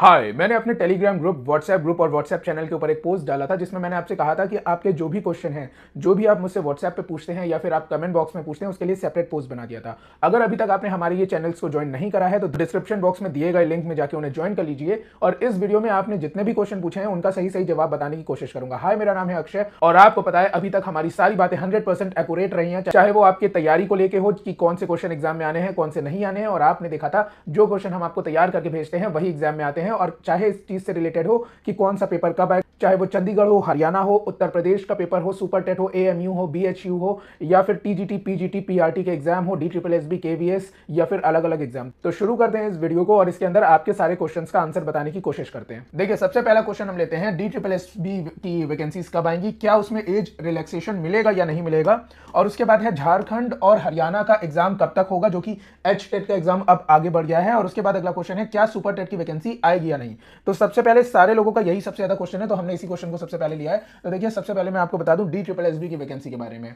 हाय, मैंने अपने Telegram group, WhatsApp group और व्हाट्सएप चैनल के ऊपर एक पोस्ट डाला था जिसमें मैंने आपसे कहा था कि आपके जो भी क्वेश्चन हैं, जो भी आप मुझसे व्हाट्सएप पे पूछते हैं या फिर आप कमेंट बॉक्स में पूछते हैं, उसके लिए सेपरेट पोस्ट बना दिया था। अगर अभी तक आपने हमारे ये चैनल्स को ज्वाइन नहीं करा है तो डिस्क्रिप्शन बॉक्स में दिए गए लिंक में जाकर उन्हें ज्वाइन कर लीजिए और इस वीडियो में आपने जितने भी क्वेश्चन पूछे हैं उनका सही सही जवाब बताने की कोशिश करूंगा। हाय, मेरा नाम है अक्षय और आपको पता है अभी तक हमारी सारी बातें 100% एक्यूरेट रही हैं, चाहे वो आपकी तैयारी को लेकर हो कि कौन से क्वेश्चन एग्जाम में आने हैं, कौन से नहीं आने हैं। और आपने देखा था जो क्वेश्चन हम आपको तैयार करके भेजते हैं वही एग्जाम में आते हैं, और चाहे इस चीज से रिलेटेड हो कि कौन सा पेपर कब आए, चाहे वो चंडीगढ़ हो, हरियाणा हो, उत्तर प्रदेश का पेपर हो, सुपर टेट हो, एएमयू हो, बीएचयू हो, या फिर टीजीटी, पीजीटी, पीआरटी के एग्जाम हो, डीट्रिपलएसबी, केवीएस या फिर अलग अलग एग्जाम। तो शुरू करते हैं इस वीडियो को और इसके अंदर आपके सारे क्वेश्चंस का आंसर बताने की कोशिश करते हैं। देखिए, सबसे पहला क्वेश्चन हम लेते हैं, डीट्रिपलएसबी की वैकेंसीज कब आएंगी, क्या उसमें एज रिलैक्सेशन मिलेगा या नहीं मिलेगा। और उसके बाद है झारखंड और हरियाणा का एग्जाम कब तक होगा, जो कि एच टेट का एग्जाम अब आगे बढ़ गया है। और उसके बाद अगला क्वेश्चन है, क्या सुपर टेट की वैकेंसी आएगी या नहीं। तो सबसे पहले सारे लोगों का यही सबसे ज्यादा क्वेश्चन है, तो हमने इसी क्वेश्चन को सबसे पहले लिया है। तो देखिए, सबसे पहले मैं आपको बता दूं डीट्रिपलएसबी की वैकेंसी के बारे में।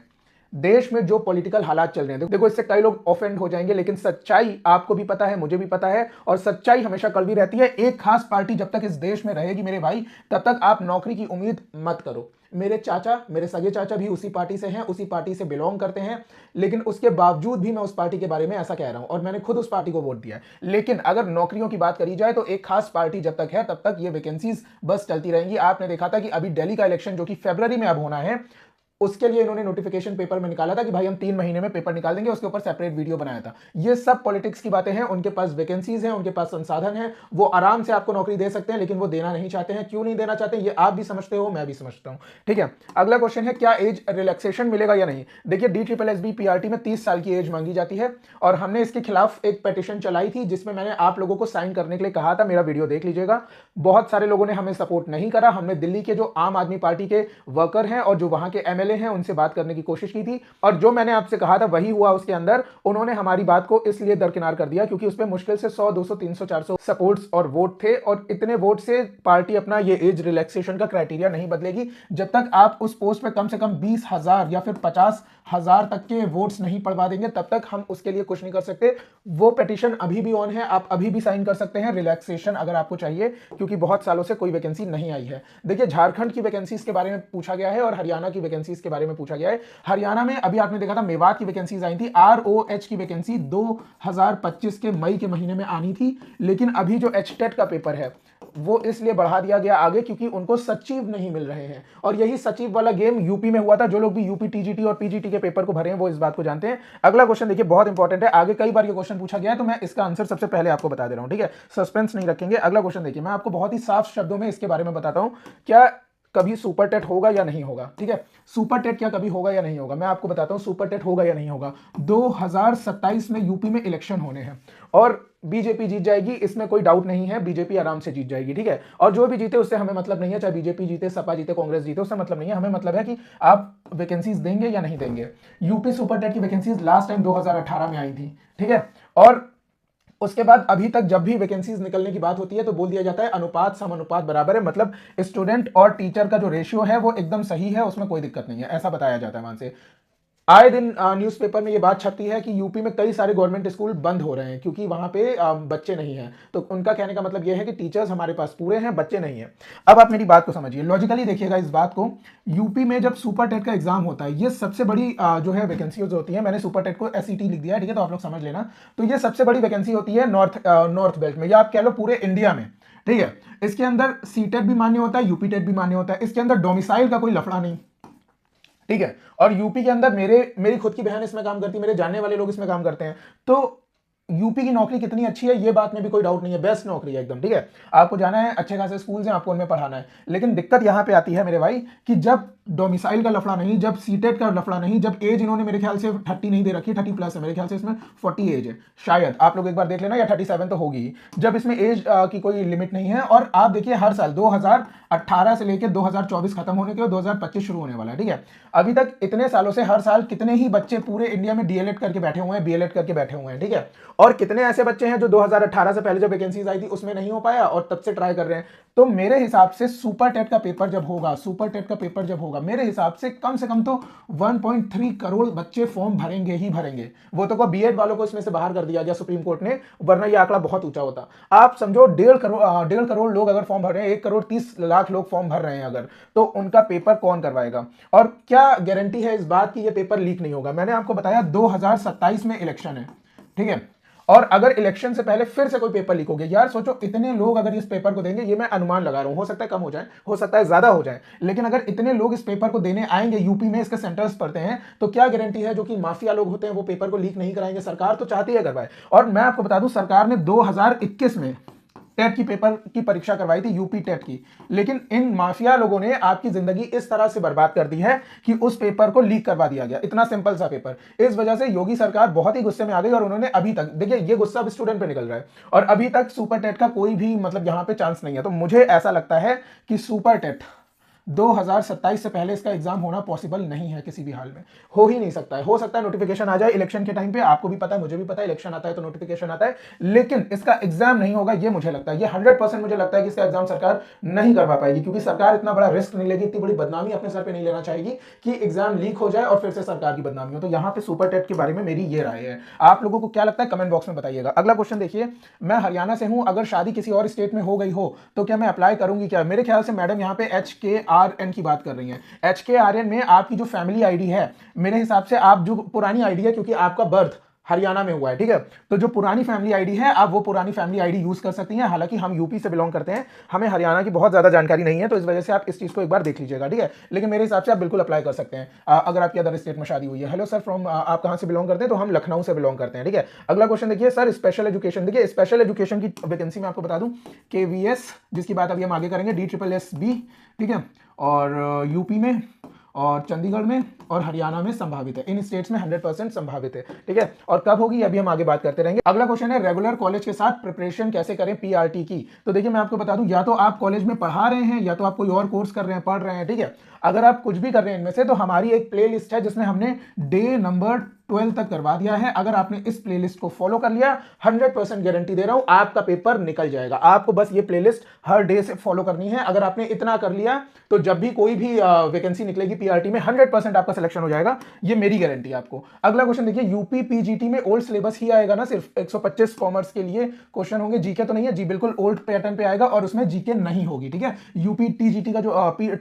देश में जो पॉलिटिकल हालात चल रहे हैं, देखो इससे कई लोग ऑफेंड हो जाएंगे, लेकिन सच्चाई आपको भी पता है, मुझे भी पता है, और सच्चाई हमेशा कड़वी रहती है। एक खास पार्टी जब तक इस देश में रहेगी मेरे भाई, तब तक आप नौकरी की उम्मीद मत करो। मेरे चाचा, मेरे सगे चाचा भी उसी पार्टी से हैं, उसी पार्टी से बिलोंग करते हैं, लेकिन उसके बावजूद भी मैं उस पार्टी के बारे में ऐसा कह रहा हूं और मैंने खुद उस पार्टी को वोट दिया है। लेकिन अगर नौकरियों की बात करी जाए तो एक खास पार्टी जब तक है तब तक ये वैकेंसीज बस चलती रहेंगी। आपने देखा था कि अभी दिल्ली का इलेक्शन जो कि फरवरी में अब होना है, उसके लिए इन्होंने नोटिफिकेशन पेपर में निकाला था कि भाई हम 3 महीने में पेपर निकाल देंगे, उसके ऊपर सेपरेट वीडियो बनाया था। ये सब पॉलिटिक्स की बातें हैं, उनके पास वैकेंसीज हैं, उनके पास संसाधन है, वो आराम से आपको नौकरी दे सकते हैं, लेकिन वो देना नहीं चाहते हैं। क्यों नहीं देना चाहते ये आप भी समझते हो, मैं भी समझता हूं। ठीक है, अगला क्वेश्चन है, क्या एज रिलैक्सेशन मिलेगा या नहीं। देखिए, डीट्रिपलएसबी पीआरटी में 30 साल की एज मांगी जाती है और हमने इसके खिलाफ एक पिटीशन चलाई थी जिसमें मैंने आप लोगों को साइन करने के लिए कहा था। मेरा वीडियो देख लीजिएगा। बहुत सारे लोगों ने हमें सपोर्ट नहीं करा। हमने दिल्ली के जो आम आदमी पार्टी के वर्कर हैं और जो वहां के एमएलए हैं उनसे बात करने की कोशिश की थी, और जो मैंने आपसे कहा था वही हुआ उसके अंदर। उन्होंने हमारी बात को इसलिए दरकिनार कर दिया क्योंकि उस पर मुश्किल से 100, 200, 300, 400 सपोर्ट्स और वोट थे, और इतने वोट से पार्टी अपना ये एज रिलैक्सेशन का क्राइटेरिया नहीं बदलेगी जब तक आप उस पोस्ट पे कम से कम 20,000 या फिर 50,000 तक के वोट्स नहीं पड़वा देंगे, तब तक हम उसके लिए कुछ नहीं कर सकते। वो पिटीशन अभी भी ऑन है, आप अभी भी साइन कर सकते हैं रिलैक्सेशन अगर आपको चाहिए, क्योंकि बहुत सालों से कोई वैकेंसी नहीं आई है। देखिए, झारखंड की वैकेंसीज के बारे में पूछा गया है और हरियाणा की वैकेंसीज के बारे में पूछा गया है। हरियाणा में अभी आपने देखा था मेवात की वैकेंसीज आई थी, आरओएच की वैकेंसी 2025 के मई के महीने में आनी थी, लेकिन अभी जो एचटेट का पेपर है वो इसलिए बढ़ा दिया गया आगे क्योंकि उनको सचिव नहीं मिल रहे हैं। और यही सचिव वाला गेम यूपी में हुआ था। जो लोग भी यूपी टीजीटी और पीजीटी के पेपर को भरे हैं वो इस बात को जानते हैं। अगला क्वेश्चन देखिए, बहुत इंपॉर्टेंट है, आगे कई बार ये क्वेश्चन पूछा गया है, तो मैं इसका आंसर सबसे पहले आपको बता दे रहा हूं। ठीक है, सस्पेंस नहीं रखेंगे। अगला क्वेश्चन देखिए, मैं आपको बहुत ही साफ शब्दों में इसके बारे में बताता हूं, क्या कभी सुपर टेट होगा या नहीं होगा। ठीक है, सुपर टेट क्या कभी होगा या नहीं होगा, मैं आपको बताता हूं सुपर टेट होगा या नहीं होगा। 2027 में यूपी में इलेक्शन होने हैं और बीजेपी जीत जाएगी, इसमें कोई डाउट नहीं है। बीजेपी आराम से जीत जाएगी। ठीक है, और जो भी जीते उससे हमें मतलब नहीं है, चाहे बीजेपी जीते, सपा जीते, कांग्रेस जीते, उससे मतलब नहीं है। हमें मतलब है कि आप वैकेंसीज देंगे या नहीं देंगे। यूपी सुपर टेट की वैकेंसीज लास्ट टाइम 2018 में आई थी। ठीक है, और उसके बाद अभी तक जब भी वैकेंसीज निकलने की बात होती है तो बोल दिया जाता है अनुपात समानुपात बराबर है, मतलब स्टूडेंट और टीचर का जो रेशियो है वो एकदम सही है, उसमें कोई दिक्कत नहीं है, ऐसा बताया जाता है वहां से। आए दिन न्यूज़पेपर में ये बात छपती है कि यूपी में कई सारे गवर्नमेंट स्कूल बंद हो रहे हैं क्योंकि वहां पे बच्चे नहीं हैं। तो उनका कहने का मतलब ये है कि टीचर्स हमारे पास पूरे हैं, बच्चे नहीं हैं। अब आप मेरी बात को समझिए, लॉजिकली देखिएगा इस बात को। यूपी में जब सुपर टेट का एग्जाम होता है, ये सबसे बड़ी जो है वैकेंसीज होती है। मैंने सुपर टेट को एसईटी लिख दिया है, ठीक है, तो आप लोग समझ लेना। तो ये सबसे बड़ी वैकेंसी होती है नॉर्थ बेल्ट में, या आप कह लो पूरे इंडिया में। ठीक है, इसके अंदर सी टेट भी मान्य होता है, यूपी टेट भी मान्य होता है। इसके अंदर डोमिसाइल का कोई लफड़ा नहीं। ठीक है, और यूपी के अंदर मेरी खुद की बहन इसमें काम करती है, मेरे जानने वाले लोग इसमें काम करते हैं। तो यूपी की नौकरी कितनी अच्छी है ये बात में भी कोई डाउट नहीं है, बेस्ट नौकरी है एकदम। ठीक है, आपको जाना है, अच्छे खासे स्कूल्स हैं, आपको उनमें पढ़ाना है। लेकिन दिक्कत यहां पे आती है मेरे भाई कि जब डोमिसाइल का लफड़ा नहीं, जब सीटेट का लफड़ा नहीं, जब एज इन्होंने मेरे ख्याल से 30 नहीं दे रखी, 30+ है मेरे ख्याल से, इसमें 40 एज है शायद, आप लोग एक बार देख लेना, या 37 तो होगी। जब इसमें एज की कोई लिमिट नहीं है, और आप देखिए हर साल 2018 से लेकर 2024 खत्म होने के और 2025 शुरू होने वाला है। ठीक है, अभी तक इतने सालों से हर साल कितने ही बच्चे पूरे इंडिया में डीएलएड करके बैठे हुए हैं, बीएलएड करके बैठे हुए हैं। ठीक है, और कितने ऐसे बच्चे हैं जो 2018 से पहले जो वैकेंसीज आई थी उसमें नहीं हो पाया और तब से ट्राई कर रहे हैं। तो मेरे हिसाब से सुपर टेट का पेपर जब होगा, मेरे हिसाब से कम तो 1.3 करोड़ बच्चे फॉर्म भरेंगे ही भरेंगे। वो तो को बीएड वालों को इसमें से बाहर कर दिया गया सुप्रीम कोर्ट ने, वरना ये आंकड़ा बहुत ऊंचा होता। आप समझो 1.5 करोड़ लोग अगर फॉर्म भर रहे हैं, 1.30 करोड़ लोग फॉर्म भर रहे हैं अगर, तो उनका पेपर कौन करवाएगा? और क्या गारंटी है इस बात की ये पेपर लीक नहीं होगा? मैंने आपको बताया 2027 में इलेक्शन है, ठीक है, और अगर इलेक्शन से पहले फिर से कोई पेपर लीक हो गया, यार सोचो इतने लोग अगर इस पेपर को देंगे, ये मैं अनुमान लगा रहा हूं, हो सकता है कम हो जाए, हो सकता है ज्यादा हो जाए, लेकिन अगर इतने लोग इस पेपर को देने आएंगे, यूपी में इसके सेंटर्स पड़ते हैं, तो क्या गारंटी है जो कि माफिया लोग होते हैं वो पेपर को लीक नहीं कराएंगे? सरकार तो चाहती है करवाए। और मैं आपको बता दूं, सरकार ने 2021 में टेट की पेपर की परीक्षा करवाई थी, यूपी टेट की, लेकिन इन माफिया लोगों ने आपकी जिंदगी इस तरह से बर्बाद कर दी है कि उस पेपर को लीक करवा दिया गया, इतना सिंपल सा पेपर। इस वजह से योगी सरकार बहुत ही गुस्से में आ गई और उन्होंने अभी तक, देखिए ये गुस्सा अब स्टूडेंट पे निकल रहा है, और अभी तक सुपर टेट का कोई भी मतलब यहां पे चांस नहीं है। तो मुझे ऐसा लगता है कि सुपर टेट 2027 से पहले इसका एग्जाम होना पॉसिबल नहीं है, किसी भी हाल में हो ही नहीं सकता है। हो सकता है नोटिफिकेशन आ जाए इलेक्शन के टाइम पे, आपको भी पता है मुझे भी पता है, इलेक्शन आता है तो नोटिफिकेशन आता है, लेकिन इसका एग्जाम नहीं होगा, ये मुझे लगता है, ये 100% मुझे लगता है कि इसका एग्जाम सरकार नहीं करवा पाएगी, क्योंकि सरकार इतना बड़ा रिस्क नहीं लेगी, इतनी बड़ी बदनामी अपने सर पे नहीं लेना चाहेगी कि एग्जाम लीक हो जाए और फिर से सरकार की बदनामी हो। तो यहाँ पे सुपर टेट के बारे में मेरी ये राय है। आप लोगों को क्या लगता है कमेंट बॉक्स में बताइएगा। अगला क्वेश्चन देखिए, मैं हरियाणा से हूं, अगर शादी किसी और स्टेट में हो गई हो तो क्या मैं अप्लाई करूंगी क्या? मेरे ख्याल से मैडम यहाँ पे HKRN की बात कर रही है। HKRN में आपकी जो फैमिली आईडी है, मेरे हिसाब से आप जो पुरानी आईडी है, क्योंकि आपका बर्थ हरियाणा में हुआ है, ठीक है, तो जो पुरानी फैमिली आईडी है आप वो पुरानी फैमिली आईडी यूज कर सकती हैं। हालांकि हम यूपी से बिलोंग करते हैं, हमें हरियाणा की बहुत ज्यादा जानकारी नहीं है, तो इस वजह से आप इस चीज को एक बार देख लीजिएगा, ठीक है, लेकिन मेरे हिसाब से आप बिल्कुल अप्लाई कर सकते हैं अगर आपकी अदर स्टेट में शादी हुई है। हेलो सर, फ्रॉम आप कहां से बिलोंग करते हैं? तो हम लखनऊ से बिलोंग करते हैं, ठीक है। अगला क्वेश्चन देखिए सर, स्पेशल एजुकेशन, देखिए स्पेशल एजुकेशन की वैकेंसी में आपको बता दूं, KVS जिसकी बात अभी हम आगे करेंगे, DSSB, ठीक है, और यूपी में और चंडीगढ़ में और हरियाणा में संभावित है, इन स्टेट्स में 100% संभावित है, ठीक है। और कब होगी अभी हम आगे बात करते रहेंगे। अगला क्वेश्चन है, रेगुलर कॉलेज के साथ प्रिपरेशन कैसे करें PRT की? तो देखिए मैं आपको बता दूं, या तो आप कॉलेज में पढ़ा रहे हैं या तो आप कोई और कोर्स कर रहे हैं, पढ़ रहे हैं, ठीक है। अगर आप कुछ भी कर रहे हैं इनमें से, तो हमारी एक प्लेलिस्ट है जिसमें हमने डे नंबर 12 तक करवा दिया है। अगर आपने इस प्लेलिस्ट को फॉलो कर लिया, 100% गारंटी दे रहा हूं आपका पेपर निकल जाएगा। आपको बस ये प्लेलिस्ट हर डे से फॉलो करनी है। अगर आपने इतना कर लिया तो जब भी कोई भी वैकेंसी निकलेगी PRT में, 100% आपका सिलेक्शन हो जाएगा, ये मेरी गारंटी है आपको। अगला क्वेश्चन देखिए, यूपी PGT में ओल्ड सिलेबस ही आएगा ना? सिर्फ 125 कॉमर्स के लिए क्वेश्चन होंगे, जीके तो नहीं है जी, बिल्कुल ओल्ड पैटर्न पे आएगा और उसमें जीके नहीं होगी, ठीक है। यूपी TGT का जो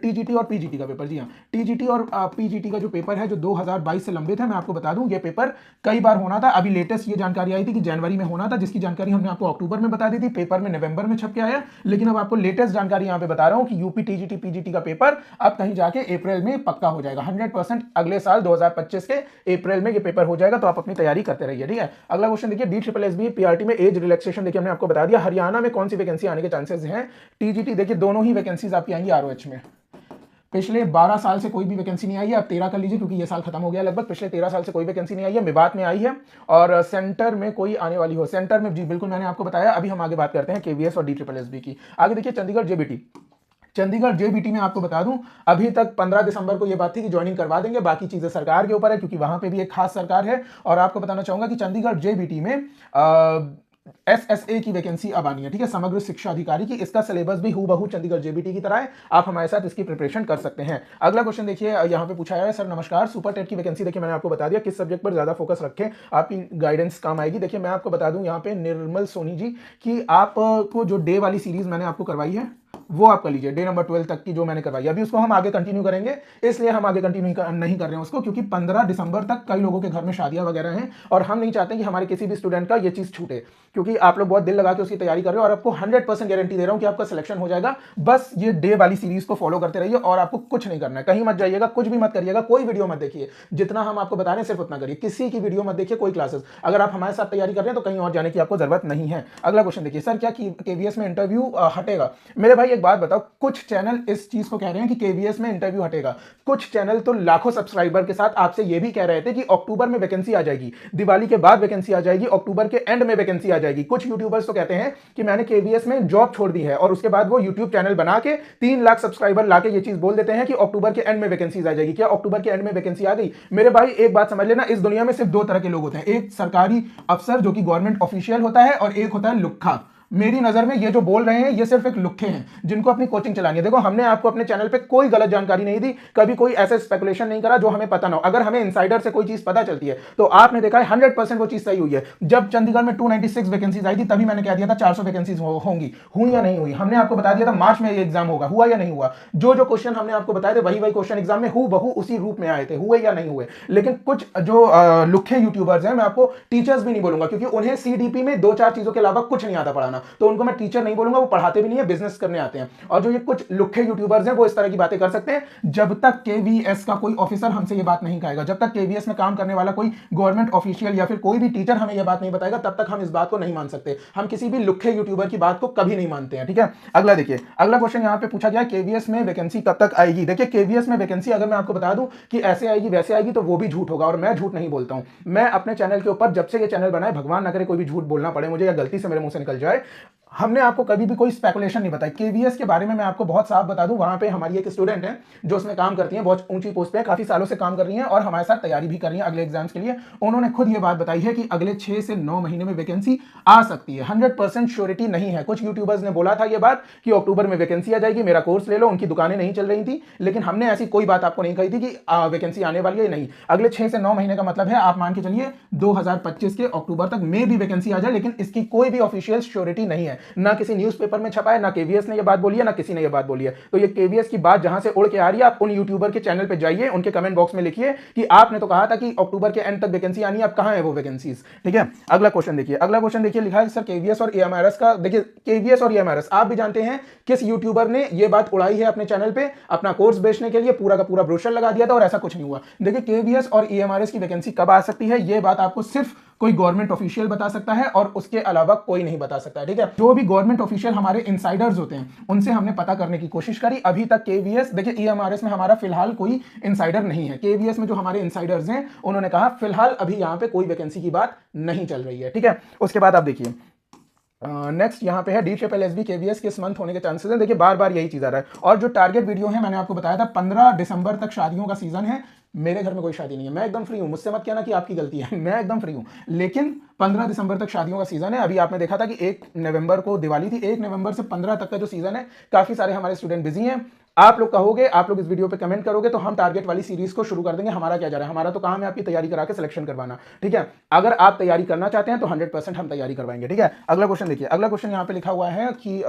TGT और PGT का पेपर, जी हाँ, TGT और PGT का जो पेपर है जो 2022 से लंबित है, मैं आपको बता दूं ये पेपर कई बार होना था। अभी लेटेस्ट ये जानकारी आई थी कि जनवरी में होना था, जिसकी जानकारी हमने आपको अक्टूबर में बता दी थी, पेपर में नवंबर में छप के आया, लेकिन अब आपको लेटेस्ट जानकारी यहां पे बता रहा हूं कि यूपी TGT PGT का पेपर अब कहीं जाके अप्रैल में पक्का हो जाएगा, 100% अगले साल 2025 के अप्रैल में ये पेपर हो जाएगा। तो आप अपनी तैयारी करते रहिए, ठीक है। अगला क्वेश्चन देखिए, DSSB PRT में एज रिलैक्सेशन, देखिए हमने आपको बता दिया। हरियाणा में कौन सी वैकेंसी आने के चांसेस हैं? TGT देखिए दोनों ही वैकेंसीज आपकी आएंगी ROH में। पिछले 12 साल से कोई भी वैकेंसी नहीं आई है, अब 13 कर लीजिए क्योंकि ये साल खत्म हो गया लगभग। पिछले 13 साल से कोई वैकेंसी नहीं आई है, मेवात में आई है, और सेंटर में कोई आने वाली हो, सेंटर में जी बिल्कुल मैंने आपको बताया। अभी हम आगे बात करते हैं KVS और DSSB की। आगे देखिए चंडीगढ़ JBT, चंडीगढ़ JBT में आपको बता दूं, अभी तक 15 दिसंबर को ये बात थी कि ज्वाइनिंग करवा देंगे, बाकी चीजें सरकार के ऊपर है क्योंकि वहां पे भी एक खास सरकार है। और आपको बताना चाहूंगा कि चंडीगढ़ JBT में SSA की वैकेंसी अब आनी है, ठीक है, समग्र शिक्षा अधिकारी की। इसका सिलेबस भी हूबहू चंडीगढ़ JBT की तरह है, आप हमारे साथ इसकी प्रिपरेशन कर सकते हैं। अगला क्वेश्चन देखिए, यहाँ पे पूछा है, सर नमस्कार, सुपर टेट की वैकेंसी देखिए मैंने आपको बता दिया, किस सब्जेक्ट पर ज्यादा फोकस रखें, आपकी गाइडेंस काम आएगी। देखिए मैं आपको बता दूं यहाँ पे निर्मल सोनी जी कि आपको जो डे वाली सीरीज मैंने आपको करवाई है वो आप कर लीजिए, डे नंबर 12 तक की जो मैंने करवाई, अभी उसको हम आगे कंटिन्यू करेंगे। इसलिए हम आगे कंटिन्यू नहीं कर रहे हैं उसको, क्योंकि 15 दिसंबर तक कई लोगों के घर में शादियां वगैरह हैं और हम नहीं चाहते कि हमारे किसी भी स्टूडेंट का ये चीज छूटे, क्योंकि आप लोग बहुत दिल लगा के उसकी तैयारी कर रहे हो और आपको 100% गारंटी दे रहा हूं कि आपका सिलेक्शन हो जाएगा। बस ये डे वाली सीरीज को फॉलो करते रहिए और आपको कुछ नहीं करना है, कहीं मत जाइएगा, कुछ भी मत करिएगा, कोई वीडियो मत देखिए, जितना हम आपको बता रहे हैं सिर्फ उतना करिए, किसी की वीडियो मत देखिए, कोई क्लासेस। अगर आप हमारे साथ तैयारी कर रहे हैं तो कहीं और जाने की आपको जरूरत नहीं है। अगला क्वेश्चन देखिए, सर क्या KVS में इंटरव्यू हटेगा? मेरे भाई एक बात बताओ, कुछ चैनल इस चीज को कह रहे हैं कि केवीएस में इंटरव्यू हटेगा, कुछ चैनल तो लाखों सब्सक्राइबर के साथ आपसे यह भी कह रहे थे कि अक्टूबर में वैकेंसी आ जाएगी, दिवाली के बाद वैकेंसी आ जाएगी, अक्टूबर के एंड में वैकेंसी आ जाएगी। कुछ यूट्यूबर्स तो कहते हैं कि मैंने केवीएस में जॉब छोड़ दी है और उसके बाद वो यूट्यूब चैनल बना के 3 लाख सब्सक्राइबर लाके ये चीज बोल देते हैं कि अक्टूबर के एंड में वैकेंसी आ जाएगी। क्या अक्टूबर के एंड में वैकेंसी आ गई? मेरे भाई एक बात समझ लेना, इस दुनिया में सिर्फ 2 तरह के लोग होते हैं, एक सरकारी अफसर जो कि गवर्नमेंट ऑफिशियल होता है और एक होता है लुक्खा। मेरी नजर में ये जो बोल रहे हैं ये सिर्फ एक लुक्खे हैं जिनको अपनी कोचिंग चलानी है। देखो, हमने आपको अपने चैनल पे कोई गलत जानकारी नहीं दी, कभी कोई ऐसा स्पेकुलेशन नहीं करा जो हमें पता ना हो। अगर हमें इनसाइडर से कोई चीज पता चलती है तो आपने देखा है 100% वो चीज सही हुई है। जब चंडीगढ़ में 296 वैकेंसीज आई थी तभी मैंने कह दिया था 400 वैकेंसीज होंगी, हुई या नहीं हुई। हमने आपको बता दिया था मार्च में ये एग्जाम होगा, हुआ या नहीं हुआ। जो जो क्वेश्चन हमने आपको बताए थे वही वही क्वेश्चन एग्जाम में हूबहू उसी रूप में आए थे, हुए या नहीं हुए। लेकिन कुछ जो लुक्खे यूट्यूबर्स हैं, मैं आपको टीचर्स भी नहीं बोलूंगा क्योंकि उन्हें सीडीपी में 2-4 चीजों के अलावा कुछ नहीं आता पढ़ाना, तो उनको मैं टीचर नहीं बोलूंगा, वो पढ़ाते भी नहीं है, बिजनेस करने आते हैं। और जो ये कुछ लुक्खे यूट्यूबर्स हैं वो इस तरह की बातें कर सकते हैं। जब तक केवीएस का कोई ऑफिसर हमसे ये बात नहीं कहेगा, जब तक केवीएस में काम करने वाला कोई गवर्नमेंट ऑफिशियल या फिर कोई भी टीचर हमें यह बात नहीं बताएगा, तब तक हम इस बात को नहीं मान सकते। हम किसी भी लुक्खे यूट्यूबर की बात को कभी नहीं मानते हैं, ठीक है। अगला देखिए, अगला क्वेश्चन यहां पे पूछा गया, केवीएस में वैकेंसी कब तक आएगी। देखिए, केवीएस में वैकेंसी अगर मैं आपको बता दूं कि ऐसे आएगी वैसे आएगी तो वो भी झूठ होगा, और मैं झूठ नहीं बोलता हूं। मैं अपने चैनल के ऊपर जब से ये चैनल बना है, भगवान ना करे कोई भी झूठ बोलना पड़े मुझे या गलती से मेरे मुंह से निकल जाए, हमने आपको कभी भी कोई स्पेकुलेशन नहीं बताई। केवीएस के बारे में मैं आपको बहुत साफ बता दूं, वहां पे हमारी एक स्टूडेंट है जो उसमें काम करती है, बहुत ऊंची पोस्ट पे है, काफी सालों से काम कर रही है और हमारे साथ तैयारी भी कर रही है अगले एग्जाम्स के लिए। उन्होंने खुद ये बात बताई है कि अगले 6 से 9 महीने में वैकेंसी आ सकती है। 100% श्योरिटी नहीं है। कुछ यूट्यूबर्स ने बोला था ये बात कि अक्टूबर में वैकेंसी आ जाएगी, मेरा कोर्स ले लो, उनकी दुकानें नहीं चल रही थी, लेकिन हमने ऐसी कोई बात आपको नहीं कही थी कि वैकेंसी आने वाली है। नहीं, अगले 6 से 9 महीने का मतलब है आप मान के चलिए 2025 के अक्टूबर तक में भी वैकेंसी आ जाए, लेकिन इसकी कोई भी ऑफिशियल श्योरिटी नहीं है। ना किसी न्यूज पेपर में छपा है, ना केवीएस ने ये बात बोली है, ना किसी ने ये बात बोली है। तो ये केवीएस की बात जहां से उड़ के आ रही है, आप उन यूट्यूबर के चैनल पे जाइए, उनके कमेंट बॉक्स में लिखिए कि आपने तो कहा था कि अक्टूबर के एंड तक वैकेंसी आनी है, अब कहां है वो वैकेंसीज, ठीक है। अगला क्वेश्चन देखिए, अगला क्वेश्चन देखिए, लिखा है सर केवीएस और एएमआरएस का। देखिए, केवीएस और एएमआरएस आप भी जानते हैं किस यूट्यूबर ने ये बात उड़ाई है अपने चैनल पे अपना कोर्स बेचने के लिए, पूरा का पूरा ब्रोशर लगा दिया था और ऐसा कुछ नहीं हुआ। देखिए, केवीएस और एएमआरएस की वैकेंसी कब आ सकती है, ये बात आपको सिर्फ कोई गवर्नमेंट ऑफिशियल बता सकता है और उसके अलावा कोई नहीं बता सकता है, ठीक है। जो भी गवर्नमेंट ऑफिशियल हमारे इनसाइडर्स होते हैं उनसे हमने पता करने की कोशिश करी, अभी तक केवीएस, देखिए ईएमआरएस में हमारा फिलहाल कोई इनसाइडर नहीं है। केवीएस में जो हमारे इनसाइडर्स हैं उन्होंने कहा फिलहाल अभी यहां पे कोई वैकेंसी की बात नहीं चल रही है, ठीक है। उसके बाद आप देखिए नेक्स्ट यहाँ पे है DSSB KVS किस मंथ होने के चांसेस हैं। देखिए, बार बार यही चीज आ रहा है। और जो टारगेट वीडियो है मैंने आपको बताया था 15 दिसंबर तक शादियों का सीजन है। मेरे घर में कोई शादी नहीं है, मैं एकदम फ्री हूं, मुझसे मत कहना कि आपकी गलती है, मैं एकदम फ्री हूं। लेकिन 15 दिसंबर तक शादियों का सीजन है। अभी आपने देखा था कि 1 नवंबर को दिवाली थी, 1 नवंबर से 15 तक का जो सीजन है, काफी सारे हमारे स्टूडेंट बिजी हैं। आप लोग कहोगे, आप लोग इस वीडियो पे कमेंट करोगे तो हम टारगेट वाली सीरीज को शुरू कर देंगे। हमारा क्या जा रहा है, हमारा तो काम है आपकी तैयारी करा के सिलेक्शन करवाना, ठीक है। अगर आप तैयारी करना चाहते हैं तो 100% हम तैयारी करवाएंगे, ठीक है। अगला क्वेश्चन देखिए, अगला क्वेश्चन यहाँ पे लिखा हुआ है कि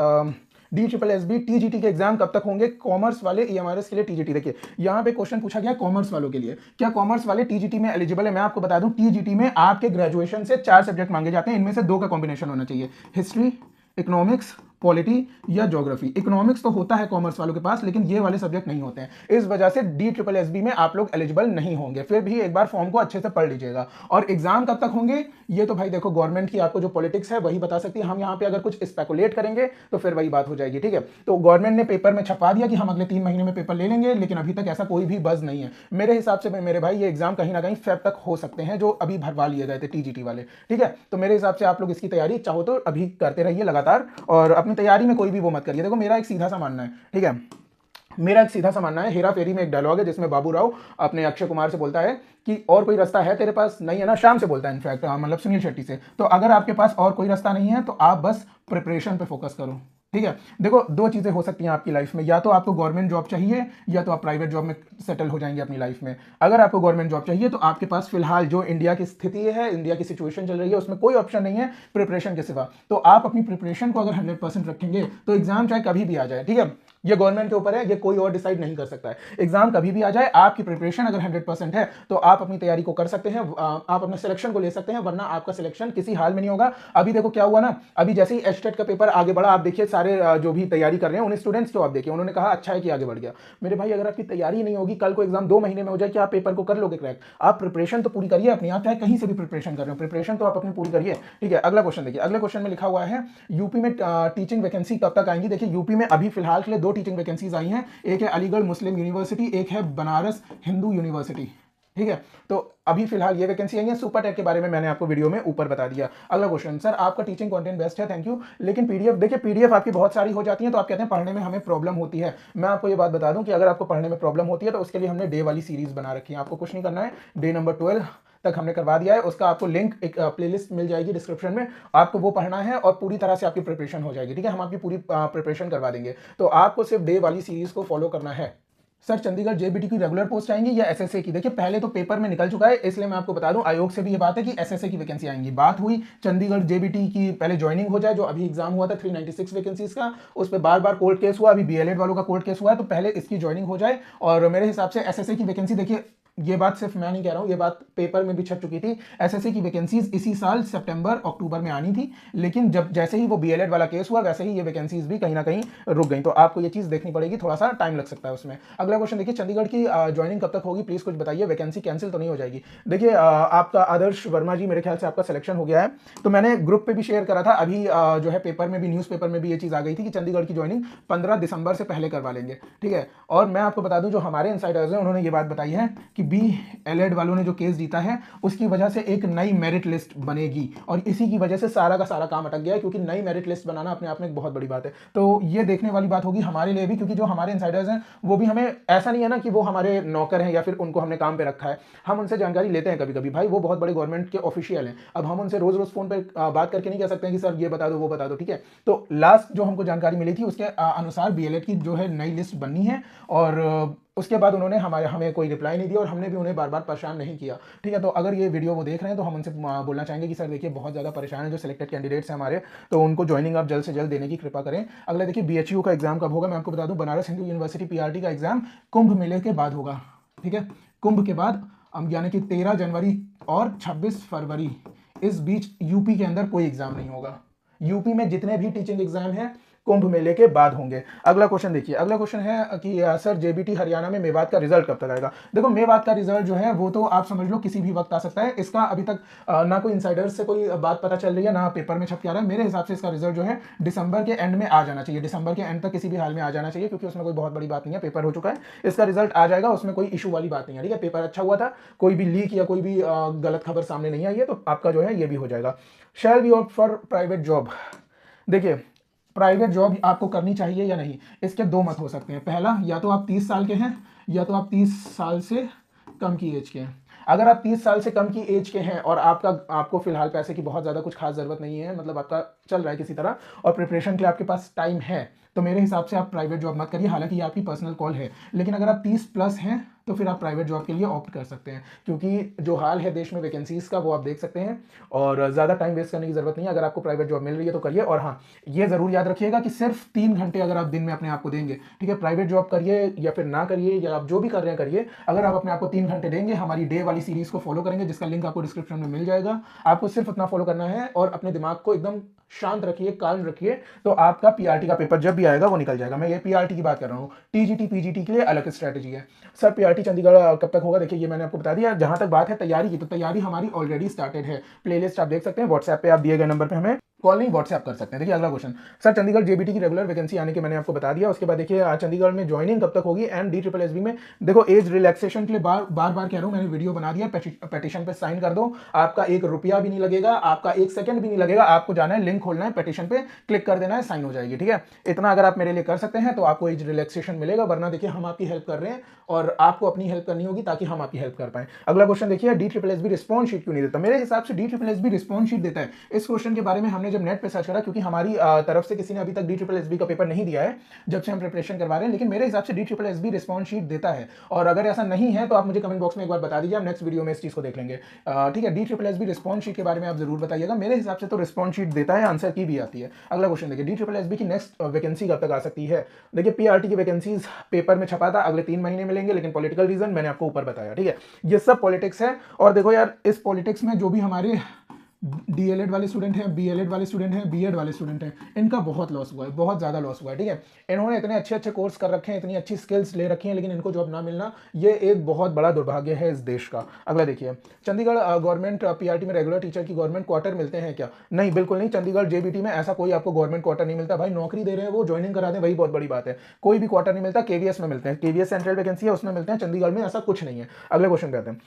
DSSB TGT के एग्जाम कब तक होंगे, कॉमर्स वाले EMRS के लिए TGT। देखिए, यहाँ पे क्वेश्चन पूछा गया कॉमर्स वालों के लिए, क्या कॉमर्स वाले TGT में एलिजिबल है। मैं आपको बता दूं, TGT में आपके ग्रेजुएशन से 4 सब्जेक्ट मांगे जाते हैं, इनमें से 2 का कॉम्बिनेशन होना चाहिए, हिस्ट्री, इकोनॉमिक्स, पॉलिटी या ज्योग्राफी। इकोनॉमिक्स तो होता है कॉमर्स वालों के पास, लेकिन ये वाले सब्जेक्ट नहीं होते हैं। इस वजह से DSSB में आप लोग एलिजिबल नहीं होंगे। फिर भी एक बार फॉर्म को अच्छे से पढ़ लीजिएगा। और एग्जाम कब तक होंगे ये तो भाई देखो, गवर्नमेंट की आपको जो पॉलिटिक्स है वही बता सकती है। हम यहाँ पे अगर कुछ स्पेकुलेट करेंगे तो फिर वही बात हो जाएगी, ठीक है। तो गवर्नमेंट ने पेपर में छपा दिया कि हम अगले 3 महीने में पेपर ले लेंगे, लेकिन अभी तक ऐसा कोई भी बज नहीं है। मेरे हिसाब से मेरे भाई ये एग्जाम कहीं ना कहीं फेब तक हो सकते हैं, जो अभी भरवा लिए गए थे TGT वाले, ठीक है। तो मेरे हिसाब से आप लोग इसकी तैयारी चाहो तो अभी करते रहिए लगातार, और अपनी तैयारी में कोई भी वो मत करिए। देखो, मेरा एक सीधा सा मानना है, ठीक है, मेरा एक सीधा सा मानना है। हेरा फेरी में एक डायलॉग है जिसमें बाबू राव अपने अक्षय कुमार से बोलता है कि और कोई रास्ता है तेरे पास, नहीं है ना, शाम से बोलता है इनफैक्ट, मतलब सुनील शेट्टी से। तो अगर आपके पास और कोई रास्ता नहीं है तो आप बस प्रिपरेशन पे फोकस करो, ठीक है। देखो, 2 चीजें हो सकती हैं आपकी लाइफ में, या तो आपको गवर्नमेंट जॉब चाहिए या तो आप प्राइवेट जॉब में सेटल हो जाएंगे अपनी लाइफ में। अगर आपको गवर्नमेंट जॉब चाहिए तो आपके पास फिलहाल जो इंडिया की स्थिति है, इंडिया की सिचुएशन चल रही है, उसमें कोई ऑप्शन नहीं है प्रिपरेशन के सिवा। तो आप अपनी प्रिपरेशन को अगर 100% रखेंगे तो एग्जाम चाहे कभी भी आ जाए, ठीक है, ये गवर्नमेंट के ऊपर है, ये कोई और डिसाइड नहीं कर सकता है। एग्जाम कभी भी आ जाए, आपकी प्रिपरेशन अगर 100% है तो आप अपनी तैयारी को कर सकते हैं, आप अपने सिलेक्शन को ले सकते हैं, वरना आपका सिलेक्शन किसी हाल में नहीं होगा। अभी देखो क्या हुआ ना, अभी जैसे ही एचटेट का पेपर आगे बढ़ा, आप देखिए सारे सारे जो भी तैयारी कर रहे हैं उन स्टूडेंट्स को आप देखिए, उन्होंने कहा अच्छा है कि आगे बढ़ गया। मेरे भाई अगर आपकी तैयारी नहीं होगी, कल को एग्जाम 2 महीने में हो जाए, कि आप पेपर को कर लोगे क्रैक? आप प्रिपरेशन तो पूरी करिए अपनी, आप चाहे कहीं से भी प्रिपरेशन कर रहे हो, प्रिपरेशन तो आप अपनी पूरी करिए, ठीक है। अगला क्वेश्चन देखिए, अगले क्वेश्चन में लिखा हुआ है यूपी में टीचिंग वैकेंसी कब तक आएंगी। देखिए यूपी में अभी फिलहाल के लिए 2 टीचिंग वैकेंसीज आई हैं, एक है अलीगढ़ मुस्लिम यूनिवर्सिटी, एक है बनारस हिंदू यूनिवर्सिटी, ठीक है। तो अभी फिलहाल ये वैकेंसी आई है। सुपर टेट के बारे में मैंने आपको वीडियो में ऊपर बता दिया। अगला क्वेश्चन, सर आपका टीचिंग कंटेंट बेस्ट है, थैंक यू, लेकिन पीडीएफ, देखिए पीडीएफ आपकी बहुत सारी हो जाती है तो आप कहते हैं पढ़ने में हमें प्रॉब्लम होती है। मैं आपको ये बात बता दूं कि अगर आपको पढ़ने में प्रॉब्लम होती है तो उसके लिए हमने डे वाली सीरीज बना रखी है। आपको कुछ नहीं करना है, डे नंबर 12 तक हमने करवा दिया है, उसका आपको लिंक एक प्लेलिस्ट मिल जाएगी डिस्क्रिप्शन में, आपको वो पढ़ना है और पूरी तरह से आपकी प्रिपरेशन हो जाएगी, ठीक है। हम आपकी पूरी प्रिपरेशन करवा देंगे, तो आपको सिर्फ डे वाली सीरीज को फॉलो करना है। सर चंडीगढ़ जेबीटी की रेगुलर पोस्ट आएंगी या एसएसए की? देखिए पहले तो पेपर में निकल चुका है, इसलिए मैं आपको बता दूं आयोग से भी ये बात है कि एसएसए की वैकेंसी आएंगी। बात हुई चंडीगढ़ जेबीटी की पहले ज्वाइनिंग हो जाए, जो अभी एग्जाम हुआ था 396 वैकेंसीज का, उस पर बार बार कोर्ट केस हुआ, अभी बीएलएड वालों का कोर्ट केस हुआ है, तो पहले इसकी ज्वाइनिंग हो जाए। और मेरे हिसाब से एसएसए की वैकेंसी, देखिए ये बात सिर्फ मैं नहीं कह रहा हूं, ये बात पेपर में भी छप चुकी थी, एसएससी की वैकेंसीज इसी साल सितंबर अक्टूबर में आनी थी, लेकिन जब जैसे ही वो बीएलएड वाला केस हुआ वैसे ही ये वैकेंसीज भी कहीं ना कहीं रुक गई, तो आपको ये चीज देखनी पड़ेगी, थोड़ा सा टाइम लग सकता है उसमें। अगला क्वेश्चन देखिए, चंडीगढ़ की ज्वाइनिंग कब तक होगी, प्लीज कुछ बताइए, वैकेंसी कैंसिल तो नहीं हो जाएगी? देखिए आपका आदर्श वर्मा जी, मेरे ख्याल से आपका सिलेक्शन हो गया है, तो मैंने ग्रुप पे भी शेयर करा था, अभी जो है पेपर में भी, न्यूज पेपर में भी ये चीज आ गई थी कि चंडीगढ़ की ज्वाइनिंग 15 दिसंबर से पहले करवा लेंगे, ठीक है। और मैं आपको बता दूं जो हमारे इनसाइडर्स हैं उन्होंने ये बात बताई है कि बीएलएड वालों ने जो केस जीता है उसकी वजह से एक नई मेरिट लिस्ट बनेगी, और इसी की वजह से सारा का सारा काम अटक गया है, क्योंकि नई मेरिट लिस्ट बनाना अपने आप में एक बहुत बड़ी बात है। तो ये देखने वाली बात होगी हमारे लिए भी, क्योंकि जो हमारे इनसाइडर्स हैं वो भी, हमें ऐसा नहीं है ना कि वो हमारे नौकर हैं या फिर उनको हमने काम पे रखा है, हम उनसे जानकारी लेते हैं कभी कभी, भाई वो बहुत बड़े गवर्नमेंट के ऑफिशियल हैं, अब हम उनसे रोज रोज फोन पर बात करके नहीं कह सकते हैं कि सर ये बता दो वो बता दो, ठीक है। तो लास्ट जो हमको जानकारी मिली थी उसके अनुसार बीएलएड की जो है नई लिस्ट बननी है, और उसके बाद उन्होंने हमें कोई रिप्लाई नहीं दिया, और हमने भी उन्हें बार बार परेशान नहीं किया, ठीक है। तो अगर ये वीडियो वो देख रहे हैं तो हम उनसे बोलना चाहेंगे कि सर देखिए बहुत ज़्यादा परेशान है जो सिलेक्टेड कैंडिडेट्स हैं हमारे, तो उनको ज्वाइनिंग आप जल्द से जल्द देने की कृपा करें। अगला देखिए, बीएचयू का एग्जाम कब होगा? मैं आपको बता दूं बनारस हिंदू यूनिवर्सिटी पीआरटी का एग्जाम कुंभ मेले के बाद होगा, ठीक है, कुंभ के बाद, यानी कि 13 जनवरी और 26 फरवरी, इस बीच यूपी के अंदर कोई एग्जाम नहीं होगा। यूपी में जितने भी टीचिंग एग्जाम हैं कुंभ मेले के बाद होंगे। अगला क्वेश्चन देखिए, अगला क्वेश्चन है कि सर जेबीटी हरियाणा में मेवात का रिजल्ट कब तक आएगा? देखो मेवात का रिजल्ट जो है वो तो आप समझ लो किसी भी वक्त आ सकता है, इसका अभी तक ना कोई इंसाइडर्स से कोई बात पता चल रही है, ना पेपर में छप के आ रहा है। मेरे हिसाब से इसका रिजल्ट जो है दिसंबर के एंड में आ जाना चाहिए, दिसंबर के एंड तक किसी भी हाल में आ जाना चाहिए, क्योंकि उसमें कोई बहुत बड़ी बात नहीं है, पेपर हो चुका है, इसका रिजल्ट आ जाएगा, उसमें कोई इशू वाली बात नहीं है, ठीक है। पेपर अच्छा हुआ था, कोई भी लीक या कोई भी गलत खबर सामने नहीं आई है, तो आपका जो है ये भी हो जाएगा। Shall we opt for private job? देखिए प्राइवेट जॉब आपको करनी चाहिए या नहीं, इसके दो मत हो सकते हैं। पहला, या तो आप 30 साल के हैं या तो आप 30 साल से कम की एज के हैं। अगर आप 30 साल से कम की एज के हैं और आपको फिलहाल पैसे की बहुत ज़्यादा कुछ खास ज़रूरत नहीं है, मतलब आपका चल रहा है किसी तरह और प्रिपरेशन के लिए आपके पास टाइम है, तो मेरे हिसाब से आप प्राइवेट जॉब मत करिए, हालांकि ये आपकी पर्सनल कॉल है। लेकिन अगर आप 30 प्लस हैं तो फिर आप प्राइवेट जॉब के लिए ऑप्ट कर सकते हैं, क्योंकि जो हाल है देश में वैकेंसीज का वो आप देख सकते हैं, और ज़्यादा टाइम वेस्ट करने की ज़रूरत नहीं है। अगर आपको प्राइवेट जॉब मिल रही है तो करिए, और हाँ ये ज़रूर याद रखिएगा कि सिर्फ 3 घंटे अगर आप दिन में अपने आप को देंगे, ठीक है, प्राइवेट जॉब करिए या फिर ना करिए, या आप जो भी कर रहे हैं करिए, अगर आप अपने आप को 3 घंटे देंगे, हमारी डे वाली सीरीज को फॉलो करेंगे जिसका लिंक आपको डिस्क्रिप्शन में मिल जाएगा, आपको सिर्फ उतना फॉलो करना है और अपने दिमाग को एकदम शांत रखिए, काल्म रखिए, तो आपका पीआरटी का पेपर जब भी आएगा वो निकल जाएगा। मैं ये पीआरटी की बात कर रहा हूँ, टीजीटी पीजीटी के लिए अलग स्ट्रेटजी है। सर पीआरटी चंडीगढ़ कब तक होगा? देखिए ये मैंने आपको बता दिया। जहां तक बात है तैयारी की, तो तैयारी हमारी ऑलरेडी स्टार्टेड है, प्लेलिस्ट आप देख सकते हैं, व्हाट्सएप पे आप दिए गए नंबर पे हमें कॉल नहीं व्हाट्सएप कर सकते हैं। देखिए अगला क्वेश्चन, सर चंडीगढ़ जेबीटी की रेगुलर वैकेंसी आने के मैंने आपको बता दिया। उसके बाद देखिए चंडीगढ़ में ज्वाइनिंग कब तक होगी एंड DSSB में, देखो एज रिलैक्सेशन के लिए बार बार कह रहा हूं, मैंने वीडियो बना दिया, पेटिशन पे साइन कर दो, आपका 1 रुपया भी नहीं लगेगा, आपका 1 सेकंड भी नहीं लगेगा, आपको जाना है, लिंक खोलना है, पेटिशन पे क्लिक कर देना है, साइन हो जाएगी, ठीक है। इतना अगर आप मेरे लिए कर सकते हैं तो आपको एज रिलैक्सेशन मिलेगा, वरना देखिए हम आपकी हेल्प कर रहे हैं और आपको अपनी हेल्प करनी होगी ताकि हम आपकी हेल्प कर पाए। अगला क्वेश्चन देखिए, DSSB रिस्पॉन्स शीट क्यों नहीं देता? मेरे हिसाब से DSSB रिस्पॉन्स शीट देता है। इस क्वेश्चन के बारे में हमने जब नेट पे सर्च करा, क्योंकि हमारी तरफ से किसी ने अभी तक DSSB का पेपर नहीं दिया है जब से हम प्रिपरेशन करवा रहे हैं, लेकिन मेरे हिसाब से DSSB रिस्पॉन्स शीट देता है, और अगर ऐसा नहीं है तो आप मुझे कमेंट बॉक्स में एक बार बता दीजिए, हम नेक्स्ट वीडियो में इस चीज को देख लेंगे, ठीक है। DSSB रिस्पॉन्स शीट के बारे में आप जरूर बताइएगा, मेरे हिसाब से तो रिस्पॉन्स शीट देता है, आंसर की भी आती है। अगला क्वेश्चन देखिए, DSSB की नेक्स्ट वैकेंसी कब तक आ सकती है? देखिए पीआरटी की वैकेंसीज पेपर में छपा था अगले 3 महीने मिलेंगे, लेकिन पॉलिटिकल रीजन मैंने आपको ऊपर बताया, ठीक है। ये सब पॉलिटिक्स है, और देखो यार इस पॉलिटिक्स में जो भी हमारे डीएलएड वाले स्टूडेंट हैं, बीएलएड वाले स्टूडेंट हैं, बीएड वाले स्टूडेंट हैं, इनका बहुत लॉस हुआ है, बहुत ज़्यादा लॉस हुआ है। ठीक है, इन्होंने इतने अच्छे अच्छे कोर्स कर रखे हैं, इतनी अच्छी स्किल्स ले रखी हैं, लेकिन इनको जॉब ना मिलना ये एक बहुत बड़ा दुर्भाग्य है इस देश का। अगला देखिए, चंडीगढ़ गवर्नमेंट पीआरटी में रेगुलर टीचर की गवर्नमेंट क्वार्टर मिलते हैं क्या? नहीं, बिल्कुल नहीं। चंडीगढ़ जेबीटी में ऐसा कोई आपको गवर्नमेंट क्वार्टर नहीं मिलता भाई। नौकरी दे रहे हैं वो, ज्वाइनिंग करा दें, वही बहुत बड़ी बात है। कोई भी क्वार्टर नहीं मिलता। केवीएस में मिलते हैं, केवीएस सेंट्रल वैकेंसी है उसमें मिलते हैं, चंडीगढ़ में ऐसा कुछ नहीं है। अगले क्वेश्चन पे आते हैं।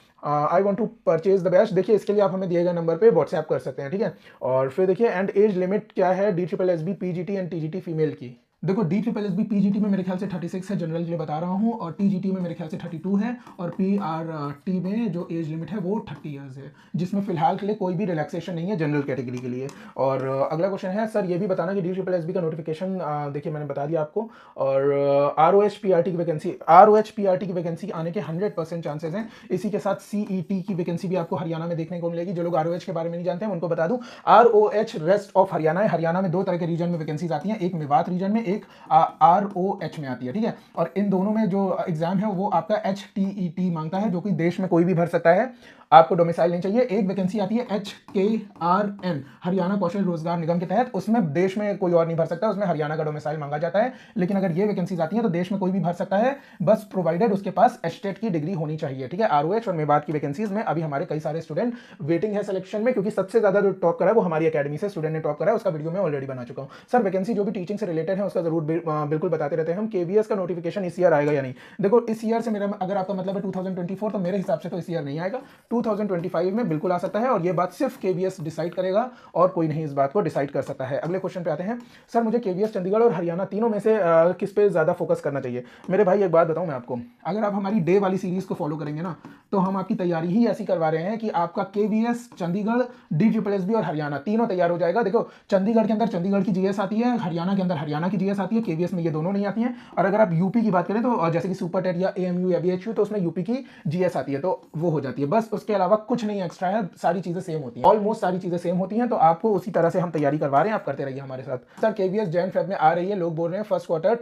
I want to purchase the best. देखिए, इसके लिए आप हमें दिए गए नंबर पे व्हाट्सएप कर सकते हैं। ठीक है, और फिर देखिए, एंड एज लिमिट क्या है D triple S B PGT and TGT female की? देखो, D triple S B PGT में मेरे ख्याल से 36 है, जनरल के लिए बता रहा हूँ, और टीजीटी में मेरे ख्याल से 32 है, और पीआरटी में जो एज लिमिट है वो 30 ईयर्स है, जिसमें फिलहाल के लिए कोई भी रिलैक्सेशन नहीं है जनरल कैटेगरी के लिए। और अगला क्वेश्चन है, सर ये भी बताना कि डी ट्रिपल एस बी का नोटिफिकेशन, देखिए मैंने बता दिया आपको। और R O H P R T की वैकेंसी आने के 100% चांसेस हैं। इसी के साथ सीईटी की वैकेंसी भी आपको हरियाणा में देखने को मिलेगी। जो लोग आर ओ एच के बारे में नहीं जानते हैं उनको बता दूं, R O H rest of Haryana है। हरियाणा में दो तरह के रीजन में वैकेंसीज आती हैं, एक मेवात रीजन में, एक ROH में आती है। ठीक है, और इन दोनों में जो एग्जाम है वो आपका HTET मांगता है, जो कि देश में कोई भी भर सकता है, आपको डोमिसाइल नहीं चाहिए। एक वैकेंसी आती है HKRN, हरियाणा कौशल रोजगार निगम के तहत, उसमें देश में कोई और नहीं भर सकता, उसमें हरियाणा का डोमिसाइल मांगा जाता है। लेकिन अगर ये वैकेंसीज आती हैं तो देश में कोई भी भर सकता है, बस प्रोवाइडेड उसके पास एस्टेट की डिग्री होनी चाहिए। ठीक है, ROH और मेवात की वैकेंसीज में अभी हमारे कई सारे स्टूडेंट वेटिंग है सिलेक्शन में, क्योंकि सबसे ज्यादा जो टॉप करा है वो हमारी अकेडमी से स्टूडेंट ने टॉप करा है, उसका वीडियो मैं ऑलरेडी बना चुका हूं। सर वैकेंसी जो भी टीचिंग से रिलेटेड है उसका जरूर बिल्कुल बताते रहते हैं हम। केवीएस का नोटिफिकेशन इस ईयर आएगा या नहीं? देखो, इस ईयर से मेरा, अगर आपका मतलब है 2024, तो मेरे हिसाब से तो इस ईयर नहीं आएगा। 2025 में बिल्कुल आ सकता है, और ये बात सिर्फ केवीएस डिसाइड करेगा और कोई नहीं इस बात को डिसाइड कर सकता है। अगले क्वेश्चन पे आते हैं। सर मुझे केवीएस चंडीगढ़ और हरियाणा तीनों में से किस पे ज्यादा फोकस करना चाहिए? मेरे भाई एक बात बताऊं मैं आपको, अगर आप हमारी डे वाली सीरीज को फॉलो करेंगे ना, तो हम आपकी तैयारी ही ऐसी करवा रहे हैं कि आपका KVS, Chandigarh, D triple S B और हरियाणा तीनों तैयार हो जाएगा। देखो, चंडीगढ़ के अंदर चंडीगढ़ की जीएस आती है, हरियाणा के अंदर हरियाणा की जीएस आती है, केवीएस में ये दोनों नहीं आती हैं। और अगर आप यूपी की बात करें तो जैसे कि सुपर टेट या एएमयू या बीएचयू, तो उसमें यूपी की जीएस आती है, तो वो हो जाती है। बस उसके अलावा कुछ नहीं एक्स्ट्रा है, सारी चीजें सेम होती हैं, ऑलमोस्ट सारी चीजें सेम होती हैं। तो आपको उसी तरह से हम तैयारी करवा रहे हैं, आप करते रहिए हमारे साथ। सर केवीएस जैन फेब में आ रही है, लोग बोल रहे हैं फर्स्ट क्वार्टर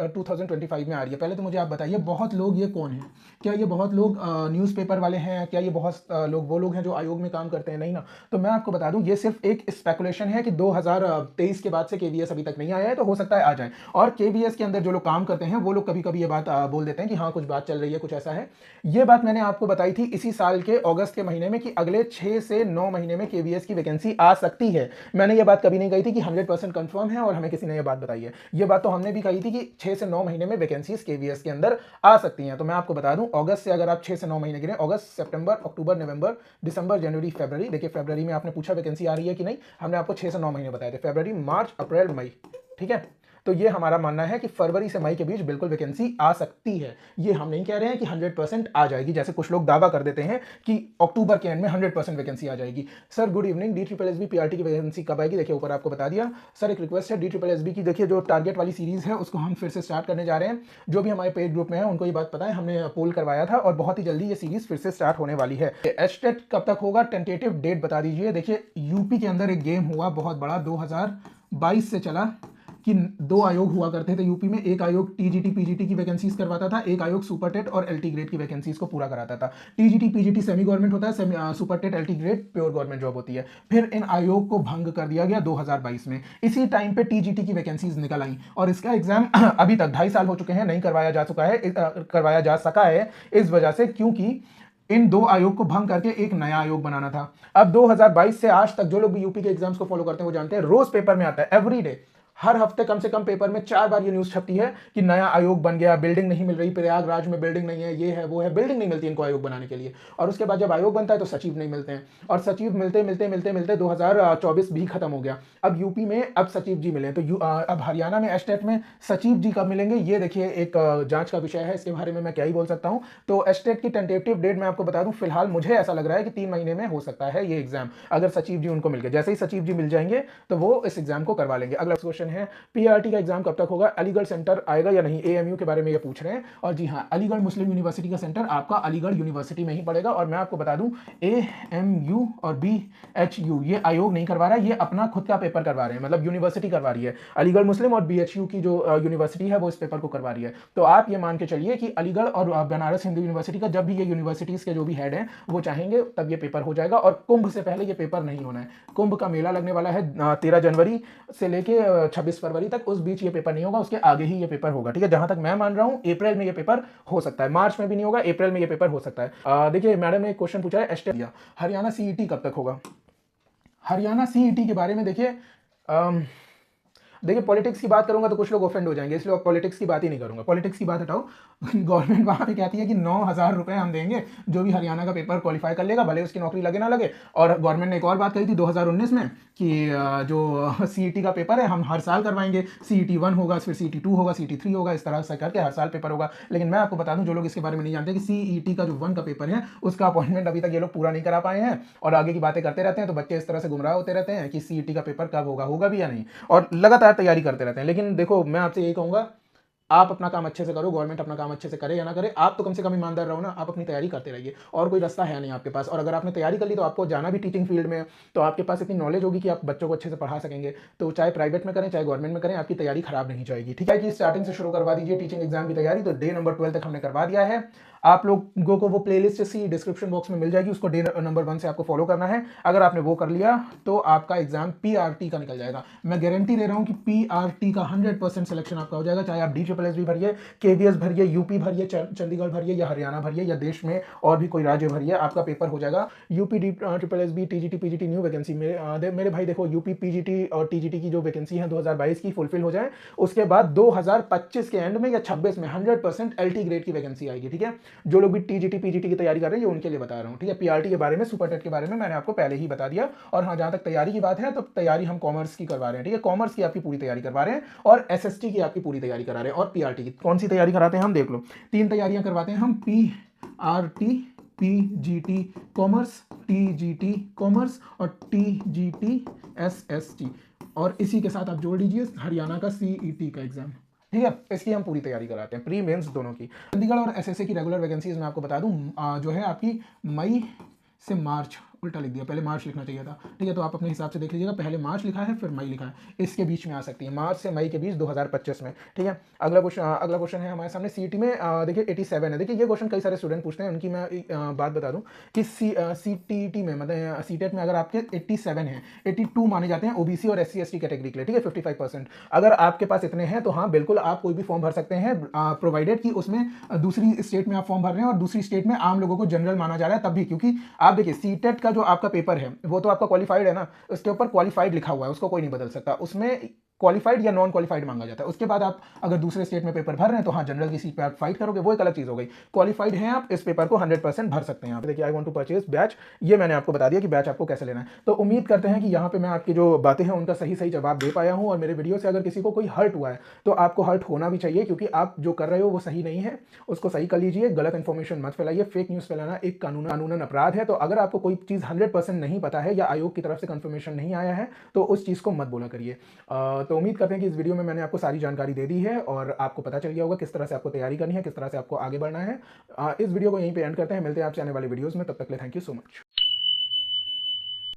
2025 में आ रही है। पहले तो मुझे आप बताइए, बहुत लोग ये कौन है? क्या ये बहुत लोग न्यूज़पेपर वाले हैं? क्या ये बहुत लोग वो लोग हैं जो आयोग में काम करते हैं? नहीं ना। तो मैं आपको बता दूं, ये सिर्फ एक स्पेकुलेशन है कि 2023 के बाद से केवीएस अभी तक नहीं आया है, तो हो सकता है आ जाए। और केवीएस के अंदर जो लोग काम करते हैं वो लोग कभी कभी ये बात बोल देते हैं कि हाँ कुछ बात चल रही है, कुछ ऐसा है। ये बात मैंने आपको बताई थी इसी साल के अगस्त के महीने में कि अगले 6 से 9 महीने में केवीएस की वैकेंसी आ सकती है। मैंने ये बात कभी नहीं कही थी कि 100% कंफर्म है और हमें किसी ने ये बात बताई है। ये बात तो हमने भी कही थी कि 6 से 9 महीने में वैकेंसीज केवीएस के अंदर आ सकती हैं। तो मैं आपको बता दूं, अगस्त से अगर आप 6 से 9 महीने गिने, अगस्त, सितंबर, अक्टूबर, नवंबर, दिसंबर, जनवरी, फरवरी। देखिए, फरवरी में आपने पूछा वैकेंसी आ रही है कि नहीं, हमने आपको 6 से 9 महीने बताए थे, फरवरी, मार्च, अप्रैल, मई। ठीक है, तो ये हमारा मानना है कि फरवरी से मई के बीच बिल्कुल वैकेंसी आ सकती है। ये हम नहीं कह रहे हैं कि 100% आ जाएगी, जैसे कुछ लोग दावा कर देते हैं कि अक्टूबर के एंड में 100% वैकेंसी आ जाएगी। Sir good evening, D triple S B PRT की वैकेंसी कब आएगी? देखिए, ऊपर आपको बता दिया। सर एक रिक्वेस्ट है, डी ट्रिपल एस बी की देखिए जो टारगेट वाली सीरीज है उसको हम फिर से स्टार्ट करने जा रहे हैं। जो भी हमारे पेड ग्रुप में है उनको ये बात पता है, हमने पोल करवाया था और बहुत ही जल्दी ये सीरीज फिर से स्टार्ट होने वाली है। एस्टेट कब तक होगा? टेंटेटिव डेट बता दीजिए। देखिए, यूपी के अंदर एक गेम हुआ बहुत बड़ा, 2022 से चला, कि 2 आयोग हुआ करते थे यूपी में। एक आयोग टीजीटी पीजीटी की वैकेंसीज करवाता था, एक आयोग सुपर टेट और एलटी ग्रेड की वैकेंसीज को पूरा कराता था। टीजीटी पीजीटी सेमी गवर्नमेंट होता है, super TET LT grade pure government job होती है। फिर इन आयोग को भंग कर दिया गया 2022 में। इसी टाइम पे टीजीटी की वैकेंसीज निकल आई और इसका एग्जाम अभी तक 2.5 साल हो चुके हैं, नहीं करवाया जा सका है इस वजह से, क्योंकि इन 2 आयोग को भंग करके एक नया आयोग बनाना था। अब 2022 से आज तक जो लोग भी यूपी के एग्जाम्स को फॉलो करते हैं वो जानते हैं, रोज पेपर में आता है, एवरी डे, हर हफ्ते कम से कम पेपर में 4 बार ये न्यूज छपती है कि नया आयोग बन गया, बिल्डिंग नहीं मिल रही, प्रयागराज में बिल्डिंग नहीं है, ये है वो है, बिल्डिंग नहीं मिलती इनको आयोग बनाने के लिए। और उसके बाद जब आयोग बनता है तो सचिव नहीं मिलते हैं, और सचिव मिलते मिलते मिलते मिलते 2024 भी खत्म हो गया। अब यूपी में अब सचिव जी मिले, तो अब हरियाणा में एस्टेट में सचिव जी कब मिलेंगे, ये देखिए एक जांच का विषय है। इसके बारे में मैं क्या ही बोल सकता हूँ। तो एस्टेट की टेंटेटिव डेट मैं आपको बता दूं, फिलहाल मुझे ऐसा लग रहा है कि 3 महीने में हो सकता है ये एग्जाम, अगर सचिव जी उनको मिल गए। जैसे ही सचिव जी मिल जाएंगे तो वो इस एग्जाम को करवा लेंगे। अगला क्वेश्चन क्वेश्चन है, पीआरटी का एग्जाम कब तक होगा, अलीगढ़ सेंटर आएगा या नहीं, एएमयू के बारे में ये पूछ रहे हैं। और जी हाँ, अलीगढ़ मुस्लिम यूनिवर्सिटी का सेंटर आपका अलीगढ़ यूनिवर्सिटी में ही पड़ेगा। और मैं आपको बता दूं, एएमयू और बीएचयू ये आयोग नहीं करवा रहा है, ये अपना खुद का पेपर करवा रहे हैं, मतलब यूनिवर्सिटी करवा रही है। अलीगढ़ मुस्लिम और बीएचयू की जो यूनिवर्सिटी है वो इस पेपर को करवा रही है। तो आप ये मान के चलिए कि अलीगढ़ और बनारस हिंदू यूनिवर्सिटी का जब भी ये यूनिवर्सिटीज के जो भी हेड हैं वो चाहेंगे तब ये पेपर हो जाएगा। और कुंभ से पहले ये पेपर नहीं होना है। कुंभ का मेला लगने वाला है 13 जनवरी से लेके 26 फरवरी तक, उस बीच ये पेपर नहीं होगा, उसके आगे ही ये पेपर होगा। ठीक है, जहां तक मैं मान रहा हूं अप्रैल में ये पेपर हो सकता है, मार्च में भी नहीं होगा, अप्रैल में ये पेपर हो सकता है। देखिए मैडम ने एक क्वेश्चन पूछा है, हरियाणा सीईटी कब तक होगा। हरियाणा सीईटी के बारे में देखिए पॉलिटिक्स की बात करूंगा तो कुछ लोग ऑफेंड हो जाएंगे, इसलिए पॉलिटिक्स की बात ही नहीं करूंगा। पॉलिटिक्स की बात हटाओ। गवर्नमेंट वहां पे कहती है कि 9,000 रुपए हम देंगे जो भी हरियाणा का पेपर क्वालिफाई कर लेगा, भले उसकी नौकरी लगे ना लगे। और गवर्नमेंट ने एक और बात कही थी 2019 में कि जो सीईटी का पेपर है हम हर साल करवाएंगे, सीईटी 1 होगा, फिर सीईटी 2 होगा, सीईटी 3 होगा, इस तरह से करके हर साल पेपर होगा। लेकिन मैं आपको बता दूं, जो लोग इसके बारे में नहीं जानते कि सीईटी का जो 1 का पेपर है उसका अपॉइंटमेंट अभी तक ये लोग पूरा नहीं करा पाए हैं और आगे की बातें करते रहते हैं। तो बच्चे इस तरह से गुमराह होते रहते हैं कि सीईटी का पेपर कब होगा भी या नहीं, और लगातार तैयारी करते रहते हैं। लेकिन देखो मैं आपसे यही कहूंगा, आप अपना काम अच्छे से करो, गवर्नमेंट अपना काम अच्छे से करे या ना करे, आप तो कम से कम ईमानदार रहो ना, आप अपनी तैयारी करते रहिए, और कोई रास्ता है नहीं आपके पास। और अगर आपने तैयारी कर ली तो आपको जाना भी टीचिंग फील्ड में, तो आपके पास इतनी नॉलेज होगी कि आप बच्चों को अच्छे से पढ़ा सकेंगे। तो चाहे प्राइवेट में करें चाहे गवर्नमेंट में करें, आपकी तैयारी खराब नहीं जाएगी। ठीक है कि स्टार्टिंग से शुरू करवा दीजिए टीचिंग एग्जाम की तैयारी। तो डे नंबर 12 तक हमने करवा दिया है। आप लोगों को वो प्लेलिस्ट सी डिस्क्रिप्शन बॉक्स में मिल जाएगी, उसको डे नंबर 1 से आपको फॉलो करना है। अगर आपने वो कर लिया तो आपका एग्जाम पीआरटी का निकल जाएगा। मैं गारंटी दे रहा हूं कि पीआरटी का 100% सिलेक्शन आपका हो जाएगा, चाहे आप DSSS भी भरिए, केवीएस भरिए, यूपी भरिए, चंडीगढ़ भरिए, या हरियाणा भरिए, या देश में और भी कोई राज्य भरिए, आपका पेपर हो जाएगा। UP SSSB TGT PGT new vacancy में मेरे भाई देखो, यूपी पीजीटी और टीजीटी की जो वैकेंसी है 2022 की फुलफिल हो जाए, उसके बाद 2025 के एंड में या 26 में 100% LT ग्रेड की वैकेंसी आएगी। ठीक है, जो लोग भी टीजीटी पीजीटी की तैयारी कर रहे हैं ये उनके लिए बता रहा हूँ। ठीक है, पीआरटी के बारे में, सुपर टेट के बारे में मैंने आपको पहले ही बता दिया। और हाँ, जहां तक तैयारी की बात है तो तैयारी हम कॉमर्स की करवा रहे हैं। ठीक है, कॉमर्स की आपकी पूरी तैयारी करवा रहे हैं और एसएसटी की आपकी पूरी तैयारी करा रहे हैं। और पीआरटी की कौन सी तैयारी कराते हैं हम देख लो, 3 तैयारियां करवाते हैं हम, PRT, PGT commerce, TGT commerce और टीजीटी एसएसटी। और इसी के साथ आप जोड़ लीजिए हरियाणा का सीईटी का एग्जाम। ठीक है, इसकी हम पूरी तैयारी कराते हैं, प्री मेंस दोनों की। चंडीगढ़ और एसएससी की रेगुलर वैकेंसीज मैं आपको बता दूं, जो है आपकी मई से मार्च, उल्टा लिख दिया, पहले मार्च लिखना चाहिए था। ठीक है, तो आप अपने हिसाब से देख लीजिएगा, पहले मार्च लिखा है फिर मई लिखा है, इसके बीच में आ सकती है, मार्च से मई के बीच 2025 में। ठीक है, अगला क्वेश्चन है हमारे सामने सीईटी में। देखिए 87 है। देखिए ये क्वेश्चन कई सारे स्टूडेंट पूछते हैं, उनकी मैं बात बता दूं कि सीटीटी में, मतलब सीटेट में अगर आपके 87 हैं, 82 माने जाते हैं ओबीसी और SC/ST कैटेगरी के लिए। ठीक है, 55%। अगर आपके पास इतने हैं तो हाँ बिल्कुल आप कोई भी फॉर्म भर सकते हैं, प्रोवाइडेड कि उसमें दूसरी स्टेट में आप फॉर्म भर रहे हैं और दूसरी स्टेट में आम लोगों को जनरल माना जा रहा है, तब भी। क्योंकि आप देखिए सीटेट का जो आपका पेपर है वो तो आपका क्वालिफाइड है ना, उसके ऊपर क्वालिफाइड लिखा हुआ है, उसको कोई नहीं बदल सकता, उसमें क्वालिफाइड या नॉन क्वालिफाइड मांगा जाता है। उसके बाद आप अगर दूसरे स्टेट में पेपर भर रहे हैं तो हाँ जनरल की सीट पे आप फाइट करोगे, वो एक अलग चीज हो गई। क्वालिफाइड हैं आप, इस पेपर को 100% भर सकते हैं आप। देखिए I want to purchase batch, ये मैंने आपको बता दिया कि बैच आपको कैसे लेना है। तो उम्मीद करते हैं कि यहाँ पे मैं आपकी जो बातें हैं उनका सही जवाब दे पाया हूँ। और मेरे वीडियो से अगर किसी को कोई हर्ट हुआ है तो आपको हर्ट होना भी चाहिए, क्योंकि आप जो कर रहे हो वो सही नहीं है, उसको सही कर लीजिए। गलत इन्फॉर्मेशन मत फैलाइए, फेक न्यूज फैलाना एक कानूनन अपराध है। तो अगर आपको कोई चीज 100% नहीं पता है या आयोग की तरफ से कंफर्मेशन नहीं आया है तो उस चीज को मत बोला करिए। तो उम्मीद करते हैं कि इस वीडियो में मैंने आपको सारी जानकारी दे दी है और आपको पता चल गया होगा किस तरह से आपको तैयारी करनी है, किस तरह से आपको आगे बढ़ना है। इस वीडियो को यहीं पे एंड करते हैं, मिलते हैं आपसे आने वाले वीडियोस में, तब तक के लिए थैंक यू सो मच।